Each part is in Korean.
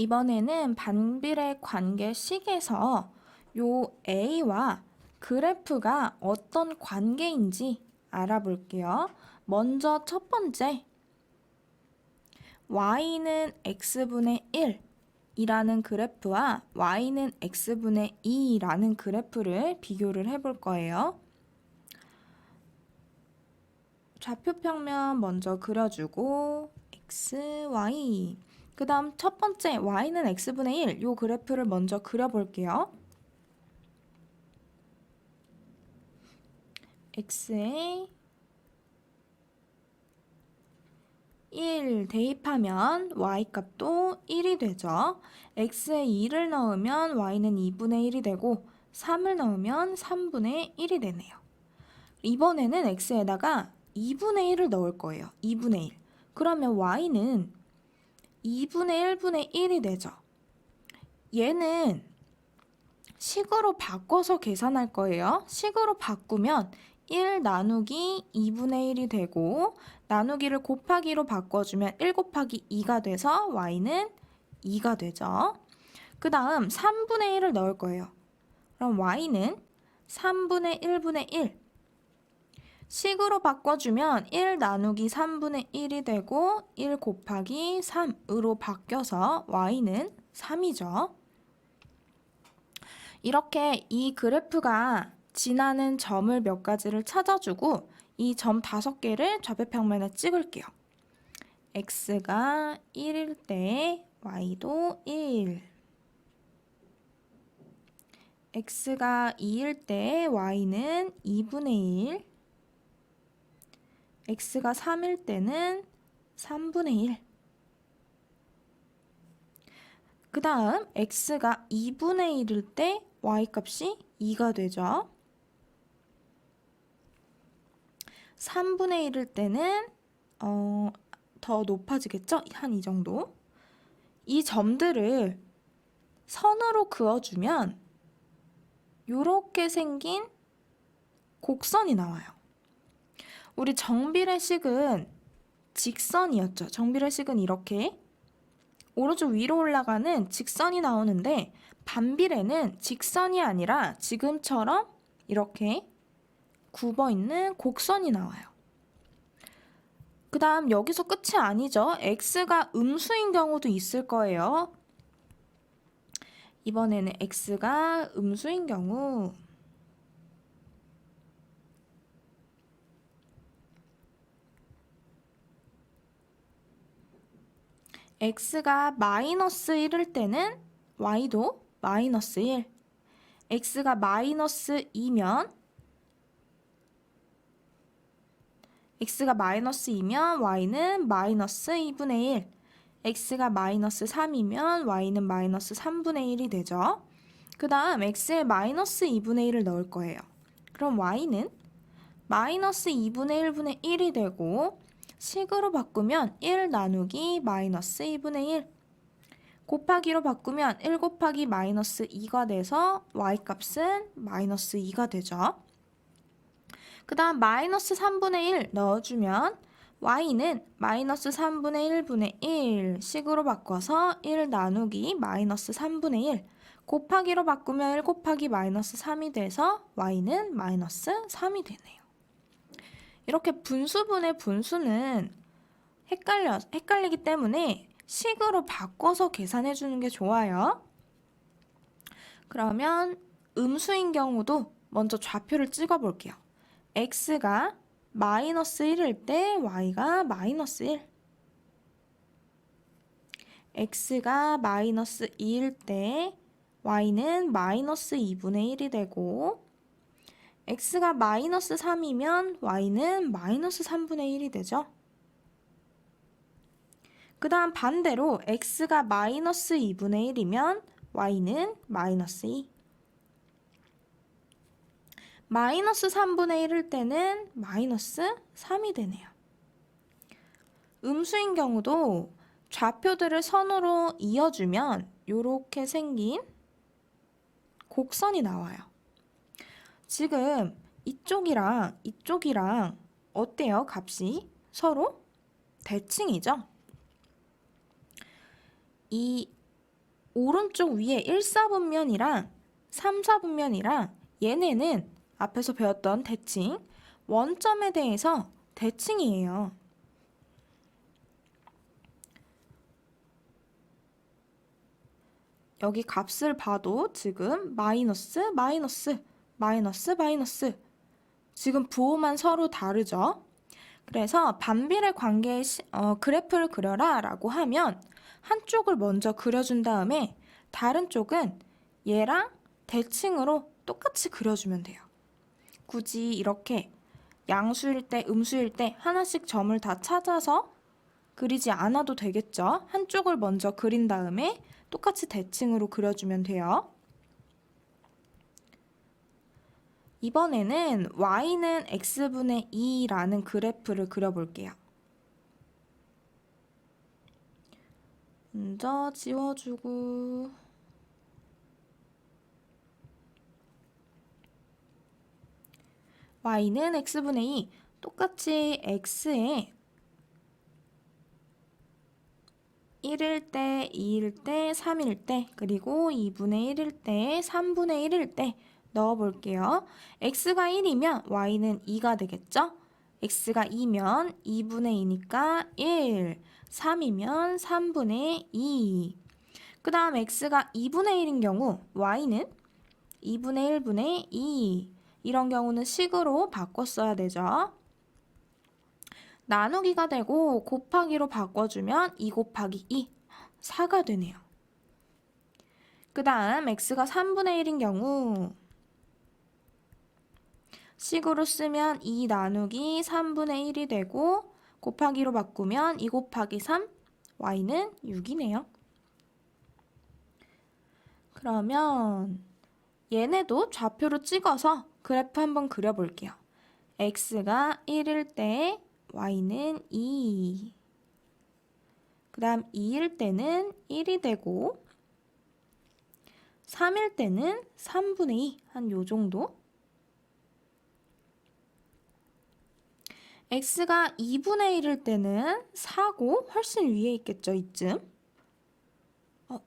이번에는 반비례 관계식에서 요 A와 그래프가 어떤 관계인지 알아볼게요. 먼저 첫 번째, y는 x분의 1이라는 그래프와 y는 x분의 2라는 그래프를 비교를 해볼 거예요. 좌표 평면 먼저 그려주고 x, y. 그 다음 첫 번째 y는 x분의 1, 요 그래프를 먼저 그려볼게요. x에 1 대입하면 y값도 1이 되죠. x에 2를 넣으면 y는 2분의 1이 되고 3을 넣으면 3분의 1이 되네요. 이번에는 x에다가 2분의 1을 넣을 거예요. 2분의 1. 그러면 y는 2분의 1분의 1이 되죠. 얘는 식으로 바꿔서 계산할 거예요. 식으로 바꾸면 1 나누기 2분의 1이 되고 나누기를 곱하기로 바꿔주면 1 곱하기 2가 돼서 y는 2가 되죠. 그 다음 3분의 1을 넣을 거예요. 그럼 y는 3분의 1분의 1. 식으로 바꿔주면 1 나누기 3분의 1이 되고 1 곱하기 3으로 바뀌어서 y는 3이죠. 이렇게 이 그래프가 지나는 점을 몇 가지를 찾아주고 이 점 5개를 좌표평면에 찍을게요. x가 1일 때 y도 1. x가 2일 때 y는 2분의 1. x가 3일 때는 3분의 1. 그 다음 x가 2분의 1일 때 y값이 2가 되죠. 3분의 1일 때는 더 높아지겠죠? 한 이 정도. 이 점들을 선으로 그어주면 이렇게 생긴 곡선이 나와요. 우리 정비례식은 직선이었죠. 정비례식은 이렇게 오른쪽 위로 올라가는 직선이 나오는데 반비례는 직선이 아니라 지금처럼 이렇게 굽어 있는 곡선이 나와요. 그 다음 여기서 끝이 아니죠. x가 음수인 경우도 있을 거예요. 이번에는 x가 음수인 경우 x가 마이너스 1일 때는 y도 마이너스 1. x가 마이너스 2면 y는 마이너스 2분의 1. x가 마이너스 3이면 y는 마이너스 3분의 1이 되죠. 그 다음 x에 마이너스 2분의 1을 넣을 거예요. 그럼 y는 마이너스 2분의 1분의 1이 되고 식으로 바꾸면 1 나누기 마이너스 2분의 1 곱하기로 바꾸면 1 곱하기 마이너스 2가 돼서 y값은 마이너스 2가 되죠. 그 다음 마이너스 3분의 1 넣어주면 y는 마이너스 3분의 1분의 1 식으로 바꿔서 1 나누기 마이너스 3분의 1 곱하기로 바꾸면 1 곱하기 마이너스 3이 돼서 y는 마이너스 3이 되네요. 이렇게 분수분의 분수는 헷갈리기 때문에 식으로 바꿔서 계산해 주는 게 좋아요. 그러면 음수인 경우도 먼저 좌표를 찍어 볼게요. x가 마이너스 1일 때 y가 마이너스 1. x가 마이너스 2일 때 y는 마이너스 2분의 1이 되고 x가 마이너스 3이면 y는 마이너스 3분의 1이 되죠. 그 다음 반대로 x가 마이너스 2분의 1이면 y는 마이너스 2. 마이너스 3분의 1일 때는 마이너스 3이 되네요. 음수인 경우도 좌표들을 선으로 이어주면 이렇게 생긴 곡선이 나와요. 지금 이쪽이랑 이쪽이랑 어때요? 값이 서로 대칭이죠? 이 오른쪽 위에 1, 4분면이랑 3, 4분면이랑 얘네는 앞에서 배웠던 대칭, 원점에 대해서 대칭이에요. 여기 값을 봐도 지금 마이너스, 마이너스, 마이너스, 마이너스. 지금 부호만 서로 다르죠? 그래서 반비례 관계의 그래프를 그려라 라고 하면 한쪽을 먼저 그려준 다음에 다른 쪽은 얘랑 대칭으로 똑같이 그려주면 돼요. 굳이 이렇게 양수일 때, 음수일 때 하나씩 점을 다 찾아서 그리지 않아도 되겠죠? 한쪽을 먼저 그린 다음에 똑같이 대칭으로 그려주면 돼요. 이번에는 y는 x분의 2라는 그래프를 그려볼게요. 먼저 지워주고 y는 x분의 2 똑같이 x에 1일 때, 2일 때, 3일 때, 그리고 2분의 1일 때, 3분의 1일 때 넣어볼게요. x가 1이면 y는 2가 되겠죠? x가 2면 2분의 2니까 1, 3이면 3분의 2. 그 다음 x가 2분의 1인 경우 y는 2분의 1분의 2. 이런 경우는 식으로 바꿔 써야 되죠. 나누기가 되고 곱하기로 바꿔주면 2 곱하기 2, 4가 되네요. 그 다음 x가 3분의 1인 경우 식으로 쓰면 2 나누기 3분의 1이 되고 곱하기로 바꾸면 2 곱하기 3, y는 6이네요. 그러면 얘네도 좌표로 찍어서 그래프 한번 그려볼게요. x가 1일 때 y는 2. 그 다음 2일 때는 1이 되고 3일 때는 3분의 2, 한 요 정도. x가 2분의 1일 때는 4고 훨씬 위에 있겠죠, 이쯤.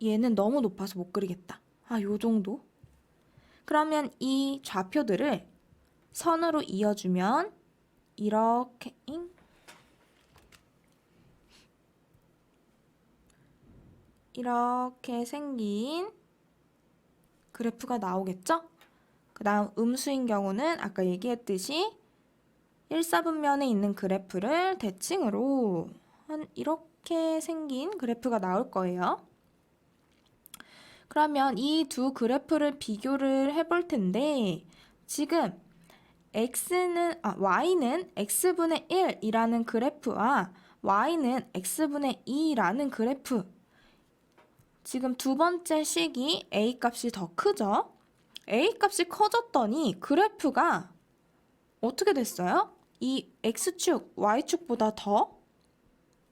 얘는 너무 높아서 못 그리겠다. 요 정도. 그러면 이 좌표들을 선으로 이어주면 이렇게 생긴 그래프가 나오겠죠? 그 다음 음수인 경우는 아까 얘기했듯이 1, 4분면에 있는 그래프를 대칭으로 이렇게 생긴 그래프가 나올 거예요. 그러면 이 두 그래프를 비교를 해볼 텐데 지금 y는 x분의 1이라는 그래프와 y는 x분의 2라는 그래프, 지금 두 번째 식이 a 값이 더 크죠? a 값이 커졌더니 그래프가 어떻게 됐어요? 이 x축, y축보다 더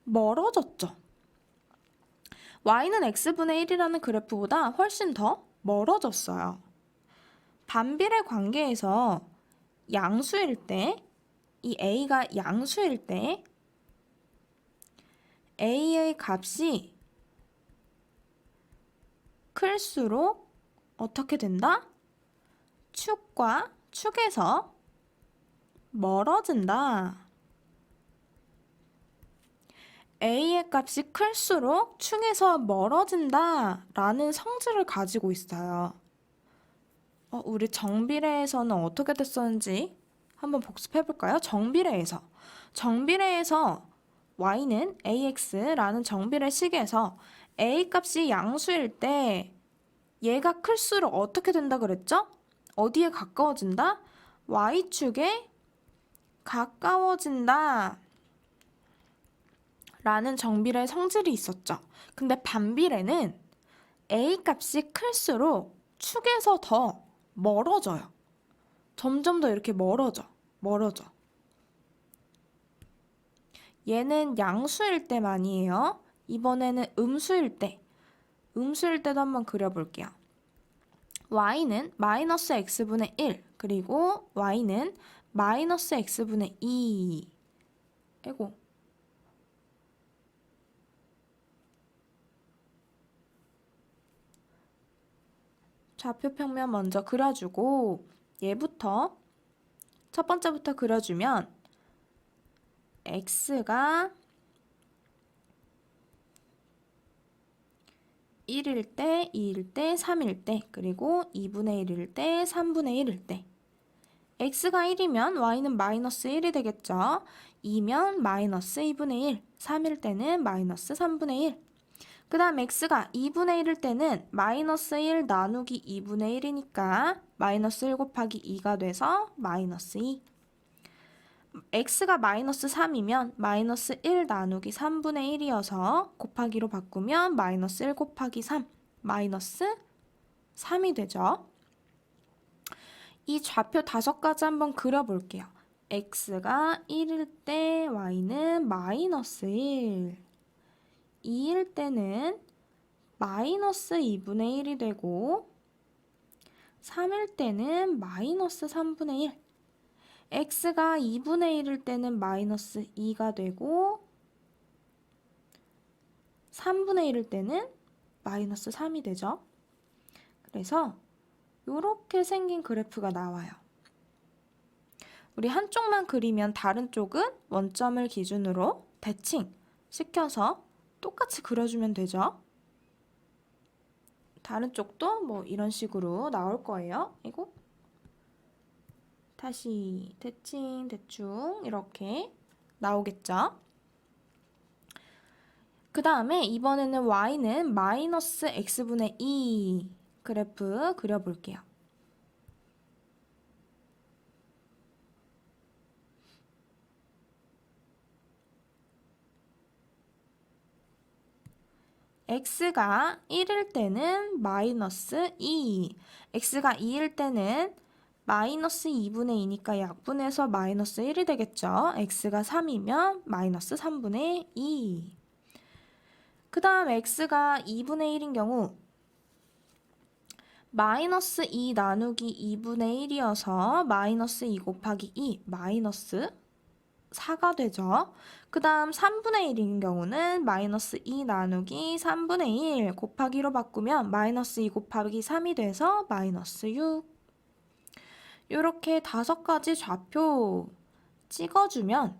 멀어졌죠? y는 x분의 1이라는 그래프보다 훨씬 더 멀어졌어요. 반비례 관계에서 양수일 때, 이 a가 양수일 때 a의 값이 클수록 어떻게 된다? 축과 축에서 멀어진다. a의 값이 클수록 축에서 멀어진다 라는 성질을 가지고 있어요. 우리 정비례에서는 어떻게 됐었는지 한번 복습해볼까요? 정비례에서 y는 ax라는 정비례 식에서 a 값이 양수일 때 얘가 클수록 어떻게 된다 그랬죠? 어디에 가까워진다? y축에 가까워진다 라는 정비례 성질이 있었죠. 근데 반비례는 a 값이 클수록 축에서 더 멀어져요. 점점 더 이렇게 멀어져. 얘는 양수일 때만이에요. 이번에는 음수일 때도 한번 그려볼게요. y는 마이너스 x분의 1, 그리고 y는 마이너스 x분의 2. 좌표 평면 먼저 그려주고 얘부터 첫 번째부터 그려주면 x가 1일 때, 2일 때, 3일 때, 그리고 2분의 1일 때, 3분의 1일 때. x가 1이면 y는 마이너스 1이 되겠죠. 2면 마이너스 2분의 1, 3일 때는 마이너스 3분의 1. 그 다음 x가 2분의 1일 때는 마이너스 1 나누기 2분의 1이니까 마이너스 1 곱하기 2가 돼서 마이너스 2. x가 마이너스 3이면 마이너스 1 나누기 3분의 1이어서 곱하기로 바꾸면 마이너스 1 곱하기 3, 마이너스 3이 되죠. 이 좌표 5가지 한번 그려볼게요. x가 1일 때 y는 마이너스 1, 2일 때는 마이너스 2분의 1이 되고 3일 때는 마이너스 3분의 1. x가 2분의 1일 때는 마이너스 2가 되고 3분의 1일 때는 마이너스 3이 되죠. 그래서 이렇게 생긴 그래프가 나와요. 우리 한쪽만 그리면 다른 쪽은 원점을 기준으로 대칭 시켜서 똑같이 그려주면 되죠. 다른 쪽도 뭐 이런 식으로 나올 거예요. 이거 다시 대칭 대충 이렇게 나오겠죠. 그 다음에 이번에는 y는 마이너스 x분의 2 그래프 그려볼게요. x가 1일 때는 마이너스 2, x가 2일 때는 마이너스 2분의 2니까 약분해서 마이너스 1이 되겠죠. x가 3이면 마이너스 3분의 2. 그 다음 x가 2분의 1인 경우 마이너스 2 나누기 2분의 1이어서 마이너스 2 곱하기 2, 마이너스 4가 되죠. 그 다음 3분의 1인 경우는 마이너스 2 나누기 3분의 1 곱하기로 바꾸면 마이너스 2 곱하기 3이 돼서 마이너스 6. 이렇게 5가지 좌표 찍어주면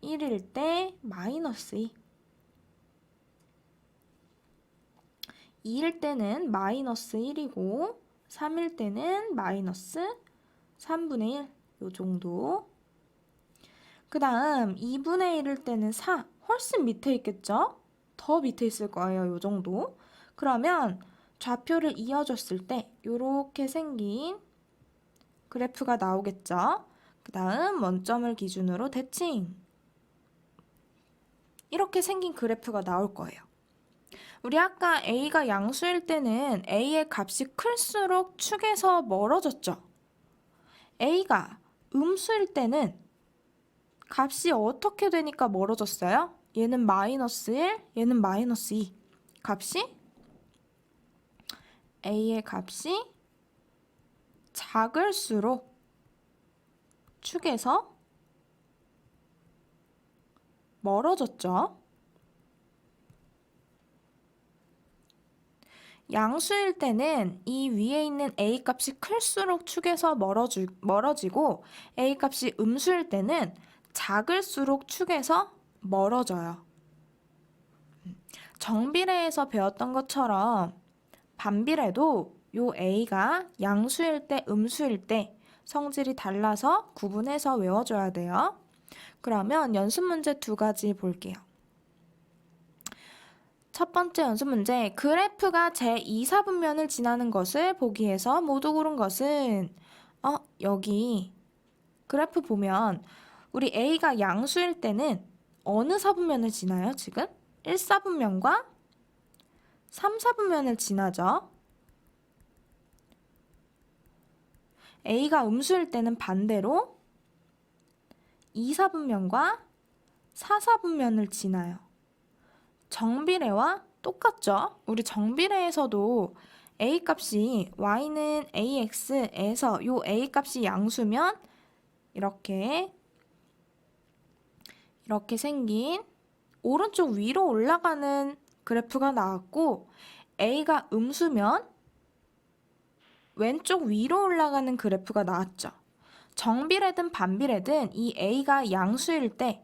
1일 때 마이너스 2, 2일 때는 마이너스 1이고 3일 때는 마이너스 3분의 1, 요 정도. 그 다음 2분의 1일 때는 4, 훨씬 밑에 있겠죠? 더 밑에 있을 거예요, 요 정도. 그러면 좌표를 이어줬을 때 이렇게 생긴 그래프가 나오겠죠? 그 다음 원점을 기준으로 대칭. 이렇게 생긴 그래프가 나올 거예요. 우리 아까 a가 양수일 때는 a의 값이 클수록 축에서 멀어졌죠? a가 음수일 때는 값이 어떻게 되니까 멀어졌어요? 얘는 마이너스 1, 얘는 마이너스 2. 값이 a의 값이 작을수록 축에서 멀어졌죠. 양수일 때는 이 위에 있는 a 값이 클수록 축에서 멀어지고 a 값이 음수일 때는 작을수록 축에서 멀어져요. 정비례에서 배웠던 것처럼 반비례도 요 a가 양수일 때, 음수일 때 성질이 달라서 구분해서 외워줘야 돼요. 그러면 연습 문제 2가지 볼게요. 첫 번째 연습 문제, 그래프가 제2사분면을 지나는 것을 보기 위해서 모두 고른 것은 여기 그래프 보면 우리 a가 양수일 때는 어느 사분면을 지나요, 지금? 1사분면과 3사분면을 지나죠. a가 음수일 때는 반대로 2사분면과 4사분면을 지나요. 정비례와 똑같죠? 우리 정비례에서도 a 값이 y는 ax에서 요 a 값이 양수면 이렇게 생긴 오른쪽 위로 올라가는 그래프가 나왔고 a가 음수면 왼쪽 위로 올라가는 그래프가 나왔죠. 정비례든 반비례든 이 A가 양수일 때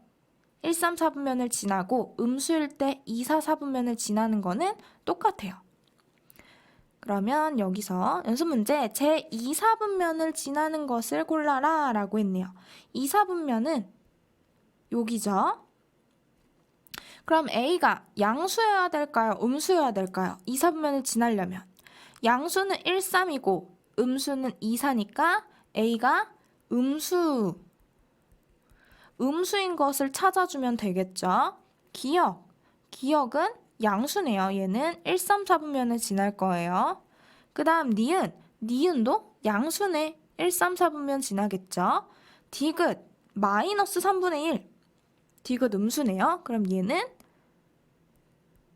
1, 3, 4분면을 지나고 음수일 때 2, 4, 4분면을 지나는 거는 똑같아요. 그러면 여기서 연습 문제 제 2, 4분면을 지나는 것을 골라라 라고 했네요. 2, 4분면은 여기죠. 그럼 A가 양수여야 될까요? 음수여야 될까요? 2, 4분면을 지나려면 양수는 1, 3이고 음수는 2, 4니까 A가 음수인 것을 찾아주면 되겠죠. 기억은 양수네요. 얘는 1, 3, 4분면을 지날 거예요. 그 다음 니은도 양수네. 1, 3, 4분면 지나겠죠. 디귿 마이너스 3분의 1 디귿 음수네요. 그럼 얘는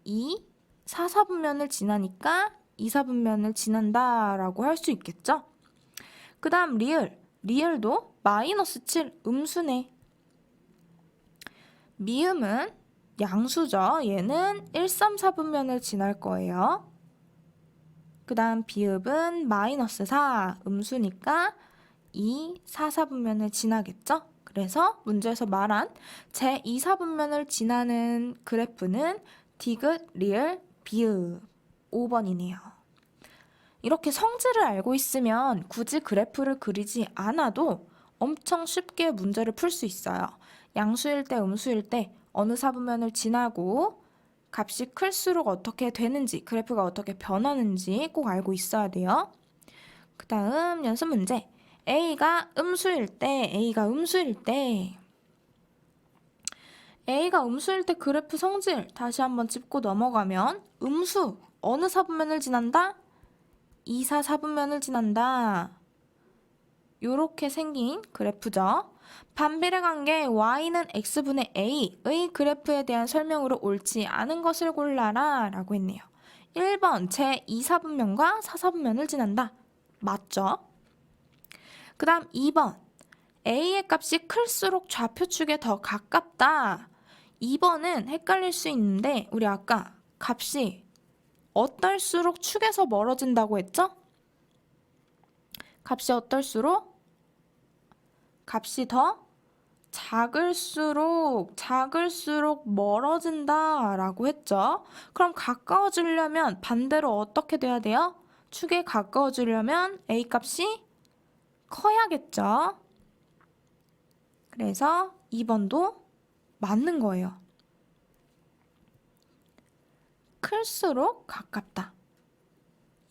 2, 4, 4분면을 지나니까 2, 4분면을 지난다라고 할 수 있겠죠. 그 다음 리을도 마이너스 7 음수네. 미음은 양수죠. 얘는 1, 3, 4분면을 지날 거예요. 그 다음 비읍은 마이너스 4 음수니까 2, 4, 4분면을 지나겠죠. 그래서 문제에서 말한 제 2, 4분면을 지나는 그래프는 디귿, 리을, 비읍 5번이네요. 이렇게 성질을 알고 있으면 굳이 그래프를 그리지 않아도 엄청 쉽게 문제를 풀 수 있어요. 양수일 때, 음수일 때 어느 사분면을 지나고 값이 클수록 어떻게 되는지, 그래프가 어떻게 변하는지 꼭 알고 있어야 돼요. 그 다음 연습 문제. A가 음수일 때 그래프 성질 다시 한번 짚고 넘어가면 음수 어느 사분면을 지난다? 2, 4, 4분면을 지난다. 요렇게 생긴 그래프죠. 반비례 관계 y는 x분의 a의 그래프에 대한 설명으로 옳지 않은 것을 골라라 라고 했네요. 1번 제 2, 4분면과 4, 4분면을 지난다. 맞죠? 그 다음 2번 a의 값이 클수록 좌표축에 더 가깝다. 2번은 헷갈릴 수 있는데 우리 아까 값이 어떨수록 축에서 멀어진다고 했죠? 값이 어떨수록? 값이 더 작을수록 멀어진다 라고 했죠. 그럼 가까워지려면 반대로 어떻게 돼야 돼요? 축에 가까워지려면 A 값이 커야겠죠. 그래서 2번도 맞는 거예요. 클수록 가깝다.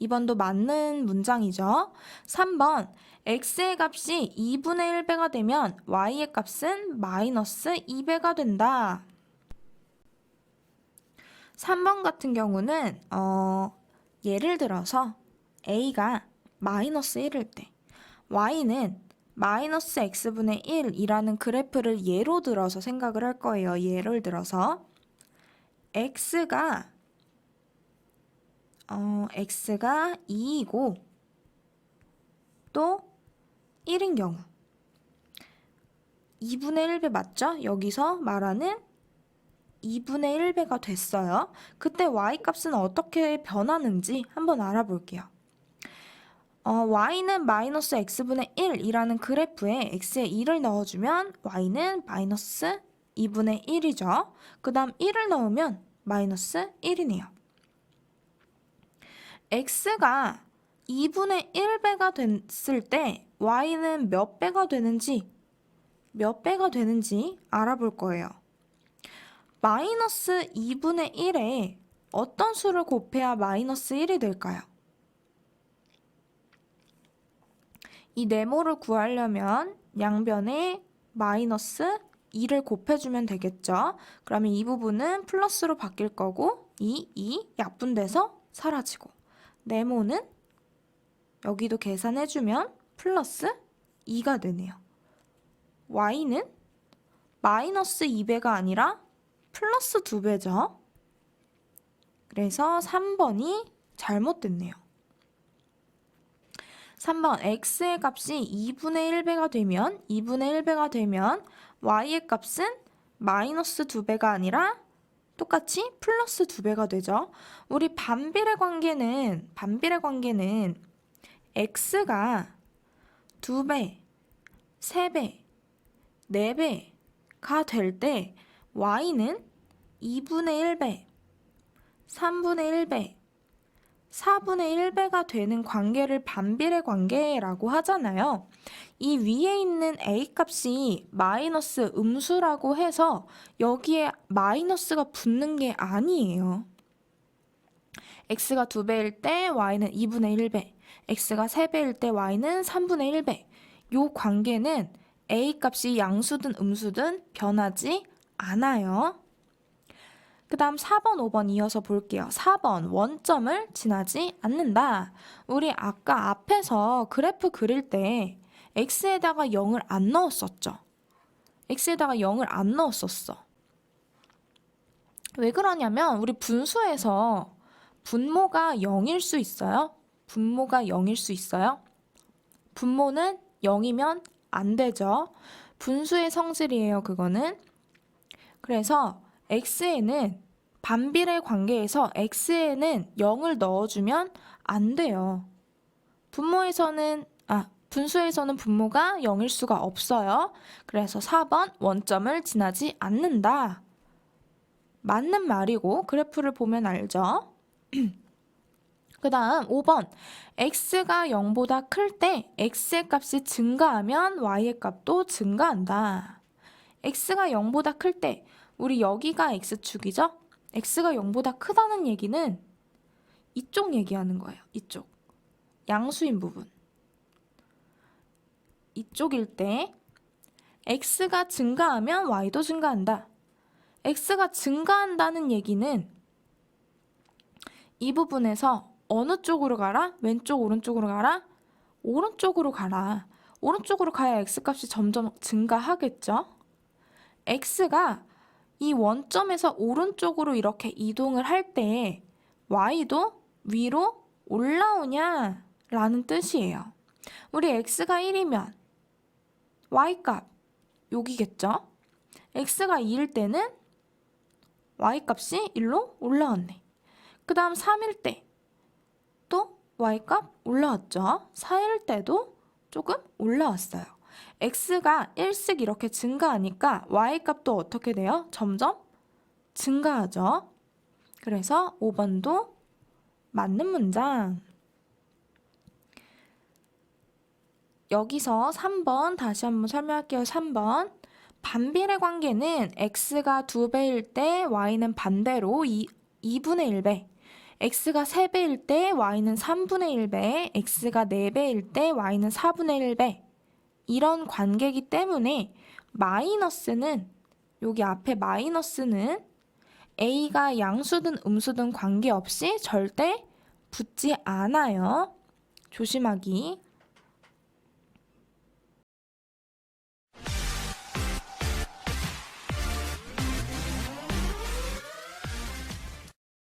2번도 맞는 문장이죠. 3번 x의 값이 2분의 1배가 되면 y의 값은 마이너스 2배가 된다. 3번 같은 경우는 예를 들어서 a가 마이너스 1일 때 y는 마이너스 x분의 1이라는 그래프를 예로 들어서 생각을 할 거예요. 예를 들어서 x가 2이고 또 1인 경우 2분의 1배 맞죠? 여기서 말하는 2분의 1배가 됐어요. 그때 y값은 어떻게 변하는지 한번 알아볼게요. y는 마이너스 x분의 1이라는 그래프에 x에 2를 넣어주면 y는 마이너스 2분의 1이죠. 그 다음 1을 넣으면 마이너스 1이네요. x가 2분의 1배가 됐을 때 y는 몇 배가 되는지 알아볼 거예요. 마이너스 2분의 1에 어떤 수를 곱해야 마이너스 1이 될까요? 이 네모를 구하려면 양변에 마이너스 2를 곱해주면 되겠죠. 그러면 이 부분은 플러스로 바뀔 거고 2 약분돼서 사라지고 네모는 여기도 계산해주면 플러스 2가 되네요. y는 마이너스 2배가 아니라 플러스 2배죠. 그래서 3번이 잘못됐네요. 3번 x의 값이 2분의 1배가 되면 y의 값은 마이너스 2배가 아니라 똑같이 플러스 2배가 되죠. 우리 반비례 관계는 x가 2배, 3배, 4배가 될 때 y는 2분의 1배, 3분의 1배, 4분의 1배가 되는 관계를 반비례 관계라고 하잖아요. 이 위에 있는 a 값이 마이너스 음수라고 해서 여기에 마이너스가 붙는 게 아니에요. x가 2배일 때 y는 2분의 1배, x가 3배일 때 y는 3분의 1배. 이 관계는 a 값이 양수든 음수든 변하지 않아요. 그 다음 4번, 5번 이어서 볼게요. 4번, 원점을 지나지 않는다. 우리 아까 앞에서 그래프 그릴 때 x에다가 0을 안 넣었었죠. x에다가 0을 안 넣었었어. 왜 그러냐면 우리 분수에서 분모가 0일 수 있어요? 분모가 0일 수 있어요? 분모는 0이면 안 되죠. 분수의 성질이에요, 그거는. 그래서 x에는 반비례 관계에서 x에는 0을 넣어주면 안 돼요. 분수에서는 분모가 0일 수가 없어요. 그래서 4번 원점을 지나지 않는다. 맞는 말이고 그래프를 보면 알죠. 그 다음 5번 x가 0보다 클 때 x의 값이 증가하면 y의 값도 증가한다. x가 0보다 클 때 우리 여기가 x축이죠? x가 0보다 크다는 얘기는 이쪽 얘기하는 거예요. 이쪽. 양수인 부분. 이쪽일 때 x가 증가하면 y도 증가한다. x가 증가한다는 얘기는 이 부분에서 어느 쪽으로 가라? 왼쪽, 오른쪽으로 가라? 오른쪽으로 가라. 오른쪽으로 가야 x값이 점점 증가하겠죠? x가 이 원점에서 오른쪽으로 이렇게 이동을 할 때 y도 위로 올라오냐? 라는 뜻이에요. 우리 x가 1이면 y값 여기겠죠? x가 2일 때는 y값이 1로 올라왔네. 그 다음 3일 때 또 y값 올라왔죠. 4일 때도 조금 올라왔어요. x가 1씩 이렇게 증가하니까 y값도 어떻게 돼요? 점점 증가하죠. 그래서 5번도 맞는 문장. 여기서 3번 다시 한번 설명할게요. 3번 반비례 관계는 x가 2배일 때 y는 반대로 2분의 1배, x가 3배일 때 y는 3분의 1배, x가 4배일 때 y는 4분의 1배. 이런 관계이기 때문에 마이너스는 여기 앞에 마이너스는 a가 양수든 음수든 관계없이 절대 붙지 않아요. 조심하기.